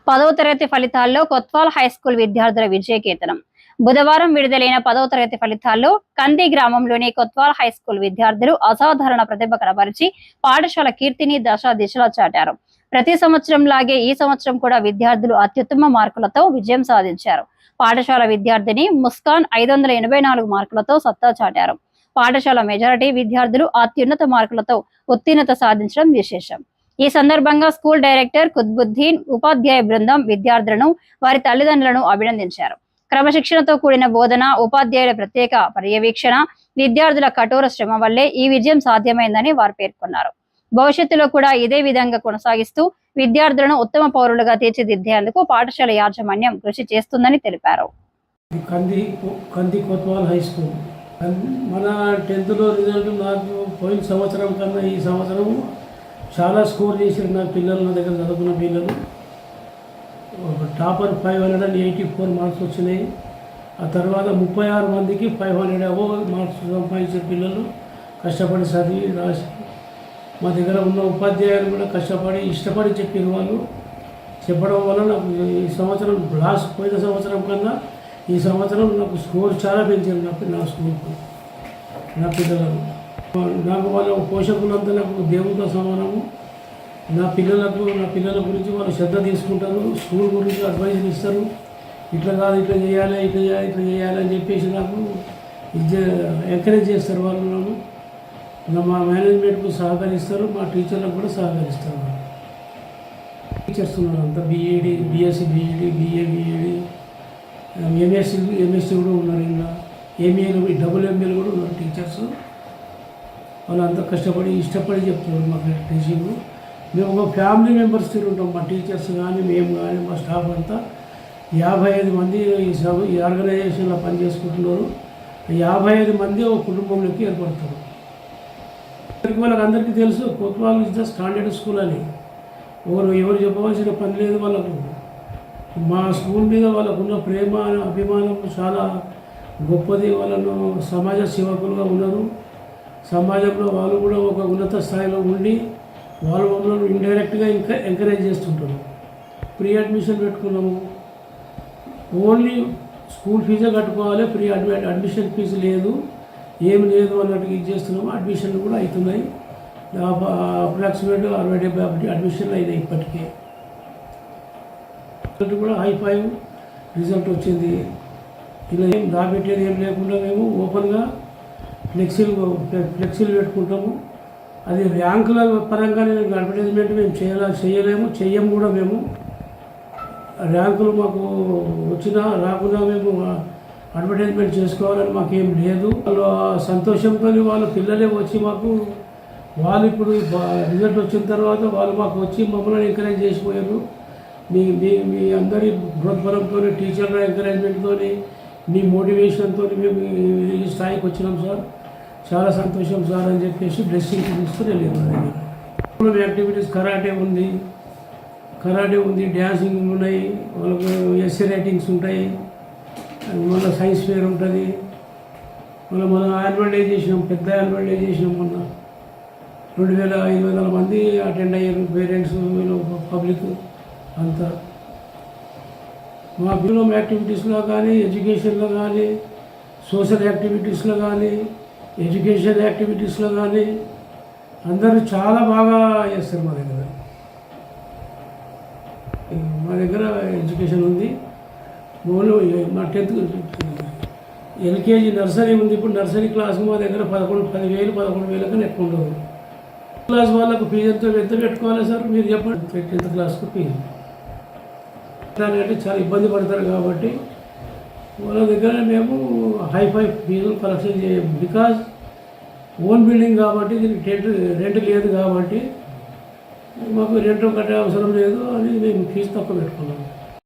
10వ తరగతి ఫలితాల్లో కొత్వాల్ హైస్కూల్ విద్యార్థుల విజయకేతనం. బుధవారం విడుదలైన 10వ తరగతి ఫలితాల్లో కంది గ్రామంలోని కొత్వాల్ హైస్కూల్ విద్యార్థులు అసాధారణ ప్రతిభ కనబరిచి పాఠశాల కీర్తిని దిశలా చాటారు. ప్రతి సంవత్సరం లాగే ఈ సంవత్సరం కూడా విద్యార్థులు అత్యుత్తమ మార్కులతో విజయం సాధించారు. పాఠశాల విద్యార్థిని ముస్కాన్ 584 మార్కులతో సత్తా చాటారు. పాఠశాల మెజారిటీ విద్యార్థులు అత్యున్నత మార్కులతో ఉత్తీర్ణత సాధించడం విశేషం. ఈ సందర్భంగా స్కూల్ డైరెక్టర్ కుత్బుద్దీన్, ఉపాధ్యాయ బృందం విద్యార్థులను, వారి తల్లిదండ్రులను అభినందించారు. క్రమశిక్షణతో కూడిన బోధన, ఉపాధ్యాయుల ప్రత్యేక పర్యవేక్షణ, విద్యార్థుల కఠోర శ్రమ వల్లే ఈ విజయం సాధ్యమైందని వారు పేర్కొన్నారు. భవిష్యత్తులో కూడా ఇదే విధంగా కొనసాగిస్తూ విద్యార్థులను ఉత్తమ పౌరులుగా తీర్చిదిద్దేందుకు పాఠశాల యాజమాన్యం కృషి చేస్తుందని తెలిపారు. మన 10th రిజల్ట్ నాకు పోయిన సంవత్సరం కన్నా ఈ సంవత్సరం చాలా స్కోర్ చేశారు. నా పిల్లలు, నా దగ్గర చదువుకున్న పిల్లలు టాపర్ 584 మార్క్స్ వచ్చినాయి. ఆ తర్వాత 36 మందికి 500 అబోవ్ మార్క్స్ సంపాదించిన పిల్లలు కష్టపడి చదివి రాసి, మా దగ్గర ఉన్న ఉపాధ్యాయులు కూడా కష్టపడి ఇష్టపడి చెప్పిన వాళ్ళు చెప్పడం వల్ల నాకు ఈ సంవత్సరం పోయిన సంవత్సరం కన్నా ఈ సంవత్సరం నాకు స్కోర్ చాలా పెంచారు. నా స్కూల్కు, నా పిల్లలను, నాకు వాళ్ళ పోషకులంతా నాకు దేవునితో సమానము. నా పిల్లల గురించి వాళ్ళు శ్రద్ధ తీసుకుంటారు, స్కూల్ గురించి అడ్వైజ్ ఇస్తారు. ఇట్లా కాదు, ఇట్లా చేయాలి, ఇట్లా చేయాలి అని చెప్పేసి నాకు ఎంకరేజ్ చేస్తారు. వాళ్ళు మా మేనేజ్మెంట్కు సహకరిస్తారు, మా టీచర్లకు కూడా సహకరిస్తారు. టీచర్స్ ఉన్నారు అంతా B Ed, B Sc B Ed, BA B Ed, M Sc కూడా ఉన్నారు. ఇంకా ఎంఏలు, డబుల్ ఎంఏలు కూడా ఉన్నారు టీచర్స్. వాళ్ళంతా కష్టపడి ఇష్టపడి చెప్తున్నారు మాకు టీచింగ్. మేము ఒక ఫ్యామిలీ మెంబర్స్ తిరుగుతాం. మా టీచర్స్ కానీ, మేము కానీ, మా స్టాఫ్ అంతా 55 మంది ఈ ఆర్గనైజేషన్లో పనిచేసుకుంటున్నారు. 55 మంది ఒక కుటుంబంలోకి ఏర్పడతారు. వాళ్ళకి తెలుసు Kotwal is the standard school అని. ఎవరు చెప్పవలసిన పని లేదు వాళ్ళకు. మా స్కూల్ మీద వాళ్ళకున్న ప్రేమ, అభిమానం చాలా గొప్పది. వాళ్ళను సమాజ సేవకులుగా ఉన్నారు. సమాజంలో వాళ్ళు కూడా ఒక ఉన్నత స్థాయిలో ఉండి వాళ్ళు మమ్మల్ని ఇండైరెక్ట్గా ఇంకా ఎంకరేజ్ చేస్తుంటారు. ప్రీ అడ్మిషన్ పెట్టుకున్నాము. ఓన్లీ స్కూల్ ఫీజే కట్టుకోవాలి, ప్రీ అడ్మిషన్ ఫీజు లేదు, ఏమి లేదు అన్నట్టుగా ఇది చేస్తున్నాము. అడ్మిషన్లు కూడా అవుతున్నాయి. అప్రాక్సిమేట్ 60-70 అడ్మిషన్లు అయినాయి ఇప్పటికే. రిజల్ట్ కూడా హై-5 రిజల్ట్ వచ్చింది. ఇలా ఏం దాపెట్టేది ఏం లేకుండా మేము ఓపెన్గా ఫ్లెక్సీలు పెట్టుకుంటాము. అది ర్యాంకుల పరంగా నేను అడ్వర్టైజ్మెంట్ మేము చెయ్యము కూడా. మేము ర్యాంకులు మాకు వచ్చినా రాకుండా మేము అడ్వర్టైజ్మెంట్ చేసుకోవాలని మాకేం లేదు. వాళ్ళు సంతోషంతో వాళ్ళ పిల్లలే వచ్చి వాళ్ళు ఇప్పుడు రిజల్ట్ వచ్చిన తర్వాత వాళ్ళు మాకు వచ్చి మమ్మల్ని ఎంకరేజ్ చేసిపోయారు. మీ అందరి ప్రోత్సాహంతో, టీచర్ల ఎంకరేజ్మెంట్తో, మీ మోటివేషన్తో మేము ఈ స్థాయికి వచ్చినాం సార్, చాలా సంతోషం సార్ అని చెప్పేసి బ్లెస్సింగ్ ఇస్తూ వెళ్ళాము. యాక్టివిటీస్ కరాటే ఉంది, డ్యాన్సింగ్ ఉన్నాయి, వాళ్ళకు ఎస్సే రైటింగ్స్ ఉంటాయి, మళ్ళీ సైన్స్ ఫేర్ ఉంటుంది. మనం యాన్యువల్ డే చేసినాం, పెద్ద యాన్యువల్ డే చేసినాం. మొన్న 2500 మంది అటెండ్ అయ్యారు, పేరెంట్స్, పబ్లిక్ అంతా. మా పిల్లల యాక్టివిటీస్లో కానీ, ఎడ్యుకేషన్లో కానీ, సోషల్ యాక్టివిటీస్లో కానీ, ఎడ్యుకేషన్ యాక్టివిటీస్లో కానీ అందరూ చాలా బాగా చేస్తారు. మా దగ్గర ఎడ్యుకేషన్ ఉంది. మా 10th ఎల్కేజీ నర్సరీ ఉంది. ఇప్పుడు నర్సరీ క్లాస్ మా దగ్గర 10,000-11,000 కన్నా ఎక్కువ ఉండదు. క్లాస్ వాళ్ళకు ఫీజు ఎంత పెట్టుకోవాలి సార్ మీరు చెప్పండి. 10th క్లాస్కు ఫీజు అంటే చాలా ఇబ్బంది పడతారు. కాబట్టి వాళ్ళ దగ్గర మేము హై-5 ఫీజులు కలెక్షన్ చేయము. బికాజ్ ఓన్ బిల్డింగ్ కాబట్టి దీనికి రెంట్ లేదు కాబట్టి మాకు రెంట్ కట్టే అవసరం లేదు అని మేము ఫీజు తక్కువ పెట్టుకున్నాము.